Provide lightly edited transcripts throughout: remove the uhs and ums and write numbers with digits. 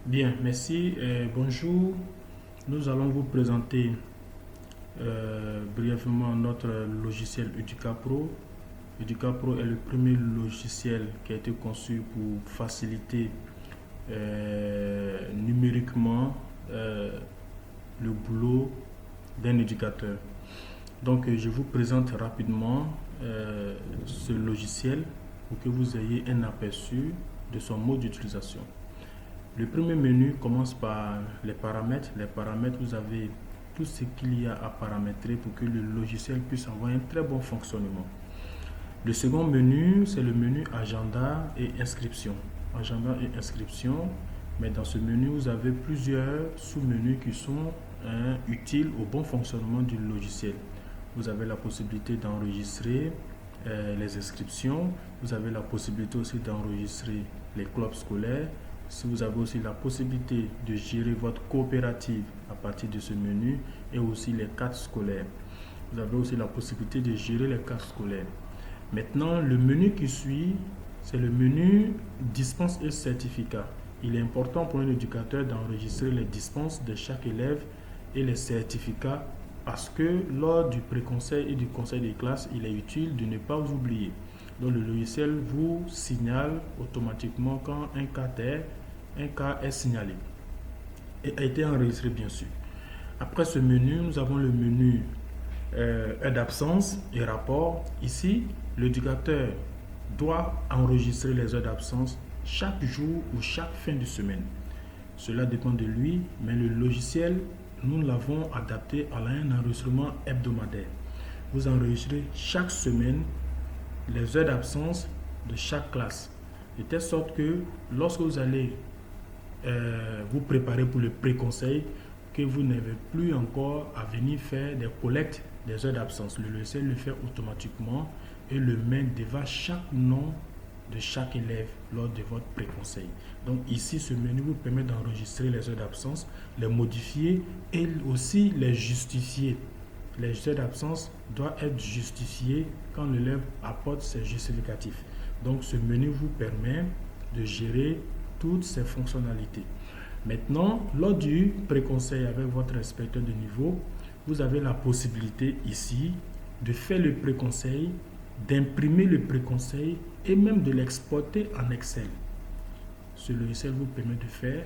Bien, merci. Bonjour. Nous allons vous présenter brièvement notre logiciel EducaPro. EducaPro est le premier logiciel qui a été conçu pour faciliter numériquement le boulot d'un éducateur. Donc, je vous présente rapidement ce logiciel pour que vous ayez un aperçu de son mode d'utilisation. Le premier menu commence par les paramètres. Les paramètres, vous avez tout ce qu'il y a à paramétrer pour que le logiciel puisse avoir un très bon fonctionnement. Le second menu, c'est le menu agenda et inscription. Agenda et inscription, mais dans ce menu, vous avez plusieurs sous-menus qui sont utiles au bon fonctionnement du logiciel. Vous avez la possibilité d'enregistrer les inscriptions. Vous avez la possibilité aussi d'enregistrer les clubs scolaires. Si vous avez aussi la possibilité de gérer votre coopérative à partir de ce menu et aussi les cartes scolaires. Vous avez aussi la possibilité de gérer les cartes scolaires. Maintenant, le menu qui suit, c'est le menu dispense et certificat. Il est important pour un éducateur d'enregistrer les dispenses de chaque élève et les certificats parce que lors du préconseil et du conseil des classes, il est utile de ne pas vous oublier. Donc le logiciel vous signale automatiquement quand un cas est signalé et a été enregistré bien sûr. Après ce menu, nous avons le menu heure d'absence et rapport. Ici, l'éducateur doit enregistrer les heures d'absence chaque jour ou chaque fin de semaine. Cela dépend de lui, mais le logiciel, nous l'avons adapté à un enregistrement hebdomadaire. Vous enregistrez chaque semaine les heures d'absence de chaque classe, de telle sorte que lorsque vous allez vous préparer pour le pré-conseil, que vous n'avez plus encore à venir faire des collectes des heures d'absence. Le logiciel le fait automatiquement et le met devant chaque nom de chaque élève lors de votre pré-conseil. Donc ici, ce menu vous permet d'enregistrer les heures d'absence, les modifier et aussi les justifier. Les heures d'absence doivent être justifiées quand l'élève apporte ses justificatifs. Donc ce menu vous permet de gérer toutes ces fonctionnalités. Maintenant, lors du pré-conseil avec votre inspecteur de niveau, vous avez la possibilité ici de faire le pré-conseil, d'imprimer le pré-conseil et même de l'exporter en Excel. Ce logiciel vous permet de faire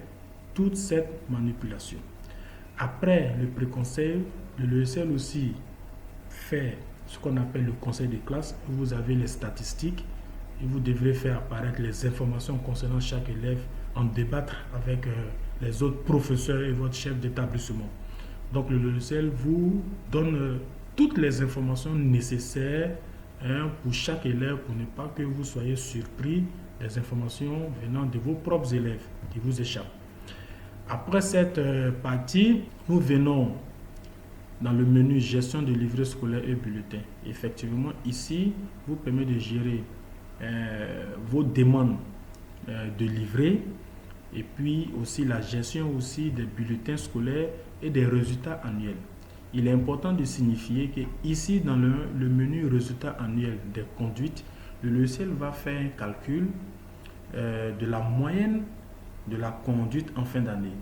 toute cette manipulation. Après le pré-conseil, le logiciel aussi fait ce qu'on appelle le conseil de classe. Vous avez les statistiques et vous devrez faire apparaître les informations concernant chaque élève, en débattre avec les autres professeurs et votre chef d'établissement. Donc le logiciel vous donne toutes les informations nécessaires pour chaque élève pour ne pas que vous soyez surpris des informations venant de vos propres élèves qui vous échappent. Après cette partie, nous venons dans le menu gestion de livrets scolaires et bulletins. Effectivement, ici, vous permet de gérer vos demandes de livrets et puis aussi la gestion aussi des bulletins scolaires et des résultats annuels. Il est important de signifier que ici dans le menu résultats annuels des conduites, le logiciel va faire un calcul de la moyenne de la conduite en fin d'année.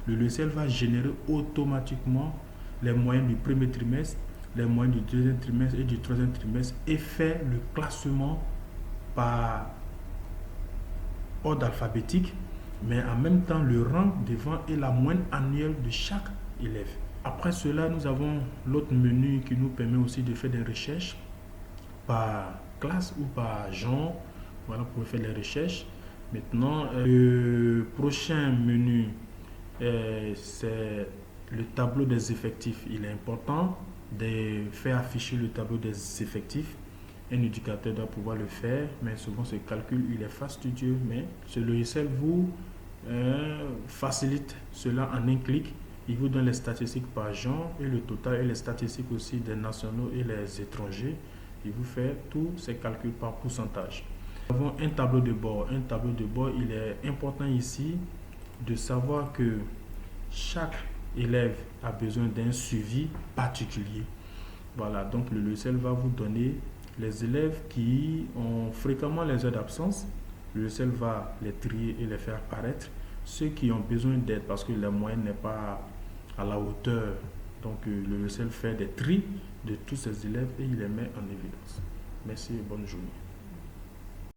Le logiciel va générer automatiquement les moyennes du premier trimestre, les moyennes du deuxième trimestre et du troisième trimestre et faire le classement par ordre alphabétique, mais en même temps le rang devant et la moyenne annuelle de chaque élève. Après cela, nous avons l'autre menu qui nous permet aussi de faire des recherches par classe ou par genre. Voilà pour faire les recherches. Maintenant, le prochain menu, c'est le tableau des effectifs. Il est important de faire afficher le tableau des effectifs. Un éducateur doit pouvoir le faire, mais souvent ce calcul il est fastidieux, mais ce logiciel vous facilite cela en un clic. Il vous donne les statistiques par genre et le total et les statistiques aussi des nationaux et les étrangers. Il vous fait tous ces calculs par pourcentage. Nous avons un tableau de bord. Un tableau de bord, il est important ici de savoir que chaque élève a besoin d'un suivi particulier. Voilà, donc le logiciel va vous donner les élèves qui ont fréquemment les heures d'absence. Le logiciel va les trier et les faire apparaître. ceux qui ont besoin d'aide parce que la moyenne n'est pas à la hauteur. Donc le logiciel fait des tris de tous ces élèves et il les met en évidence. Merci et bonne journée.